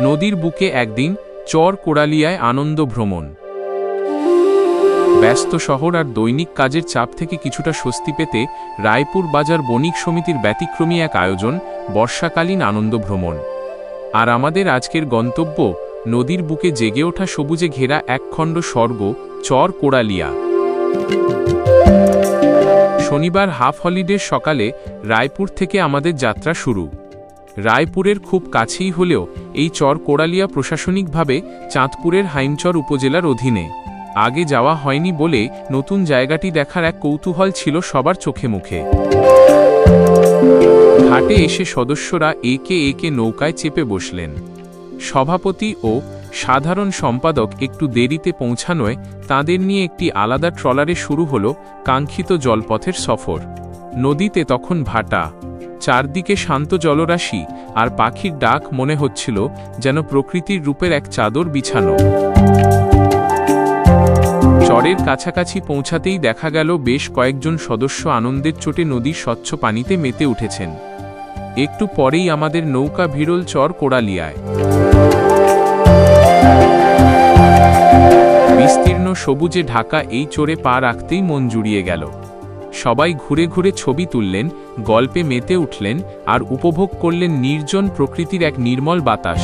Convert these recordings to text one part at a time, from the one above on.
নদীর বুকে একদিন চর কোড়ালিয়ায় আনন্দ ভ্রমণ। ব্যস্ত শহর আর দৈনিক কাজের চাপ থেকে কিছুটা স্বস্তি পেতে রায়পুর বাজার বণিক সমিতির ব্যতিক্রমী এক আয়োজন বর্ষাকালীন আনন্দ ভ্রমণ। আর আমাদের আজকের গন্তব্য নদীর বুকে জেগে ওঠা সবুজে ঘেরা একখণ্ড স্বর্গ চর কোড়ালিয়া। শনিবার হাফ হলিডের সকালে রায়পুর থেকে আমাদের যাত্রা শুরু। রায়পুরের খুব কাছেই হলেও এই চর কোড়ালিয়া প্রশাসনিকভাবে চাঁদপুরের হাইমচর উপজেলার অধীনে। আগে যাওয়া হয়নি বলে নতুন জায়গাটি দেখার এক কৌতূহল ছিল সবার চোখে মুখে। ঘাটে এসে সদস্যরা একে একে নৌকায় চেপে বসলেন। সভাপতি ও সাধারণ সম্পাদক একটু দেরিতে পৌঁছানোয় তাঁদের নিয়ে একটি আলাদা ট্রলারে শুরু হলো কাঙ্ক্ষিত জলপথের সফর। নদীতে তখন ভাটা, চারদিকে শান্ত জলরাশি আর পাখির ডাক মনে হচ্ছিল যেন প্রকৃতির রূপের এক চাদর বিছানো। চরের কাছাকাছি পৌঁছাতেই দেখা গেল বেশ কয়েকজন সদস্য আনন্দের চোটে নদীর স্বচ্ছ পানিতে মেতে উঠেছেন। একটু পরেই আমাদের নৌকা ভিড়ল চর কোড়ালিয়ায়। বিস্তীর্ণ সবুজে ঢাকা এই চরে পা রাখতেই মন জুড়িয়ে গেল। সবাই ঘুরে ঘুরে ছবি তুললেন, গল্পে মেতে উঠলেন আর উপভোগ করলেন নির্জন প্রকৃতির এক নির্মল বাতাস।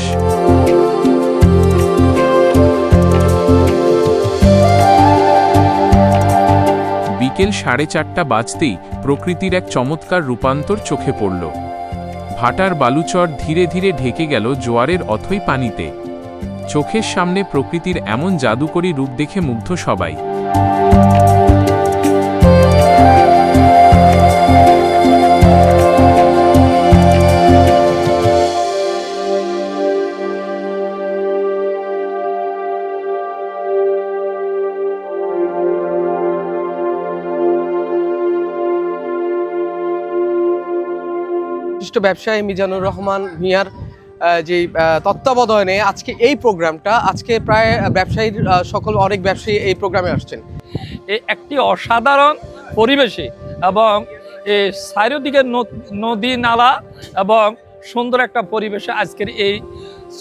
বিকেল 4:30 বাজতেই প্রকৃতির এক চমৎকার রূপান্তর চোখে পড়ল। ভাটার বালুচর ধীরে ধীরে ঢেকে গেল জোয়ারের অথই পানিতে। চোখের সামনে প্রকৃতির এমন জাদুকরী রূপ দেখে মুগ্ধ সবাই। বিশিষ্ট ব্যবসায়ী মিজানুর রহমান মিয়ার যে তত্ত্বাবধানে আজকে এই প্রোগ্রামটা, আজকে প্রায় ব্যবসায়ীর অনেক ব্যবসায়ী এই প্রোগ্রামে আসছেন। একটি অসাধারণ পরিবেশে এবং চারিদিকে নদী নালা এবং সুন্দর একটা পরিবেশে আজকের এই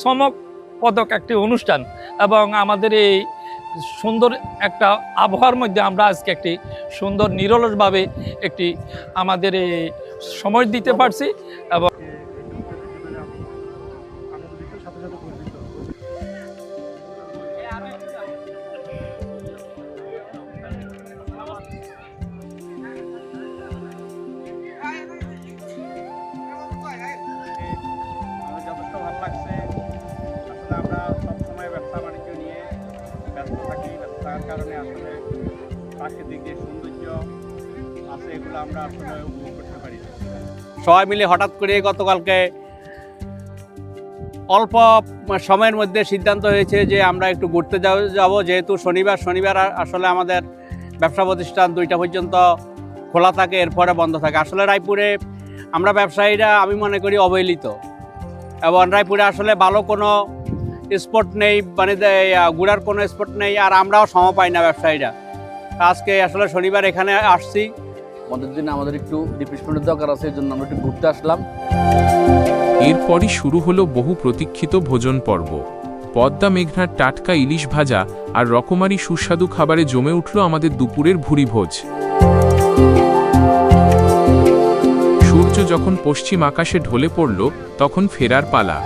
চমকপ্রদ একটি অনুষ্ঠান এবং আমাদের এই সুন্দর একটা আবহাওয়ার মধ্যে আমরা আজকে একটি সুন্দর নিরলসভাবে একটি আমাদের এই সময় দিতে পারছি এবং কারণে আসলে প্রাকৃতিক যে সৌন্দর্য আছে এগুলো আমরা আসলে উপভোগ করতে পারি। সবাই মিলে হঠাৎ করে গতকালকে অল্প সময়ের মধ্যে সিদ্ধান্ত হয়েছে যে আমরা একটু ঘুরতে যাব, যেহেতু শনিবার আসলে আমাদের ব্যবসা প্রতিষ্ঠান 2টা পর্যন্ত খোলা থাকে, এরপরে বন্ধ থাকে। আসলে রায়পুরে আমরা ব্যবসায়ীরা আমি মনে করি অবহেলিত এবং রায়পুরে আসলে ভালো কোনো স্পট নেই, মানে ঘোরার কোনো স্পট নেই, আর আমরাও সময় পাই না ব্যবসায়ীরা। আজকে আসলে শনিবার এখানে আসছি, আমাদের জন্য আমাদের একটু রিফ্রেশমেন্টের দরকার আছে, এই জন্য আমরা একটু ঘুরতে আসলাম। এরপরই শুরু হলো বহু প্রতীক্ষিত ভোজন পর্ব। পদ্মা মেঘনার টাটকা ইলিশ ভাজা আর রকমারি সুস্বাদু খাবারে জমে উঠল আমাদের দুপুরের ভুরিভোজ। সূর্য যখন পশ্চিম আকাশে ঢলে পড়ল তখন ফেরার পালা।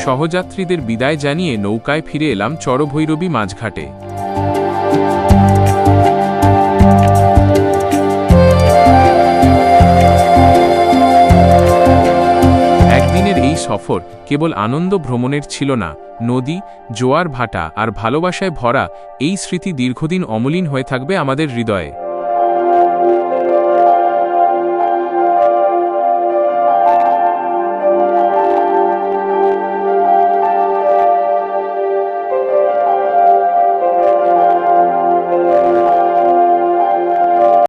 সহযাত্রীদের বিদায় জানিয়ে নৌকায় ফিরে এলাম চরভৈরবী মাঝঘাটে। একদিনের এই সফর কেবল আনন্দ ভ্রমণের ছিল না, নদী, জোয়ার ভাটা আর ভালোবাসায় ভরা এই স্মৃতি দীর্ঘদিন অমলিন হয়ে থাকবে আমাদের হৃদয়ে।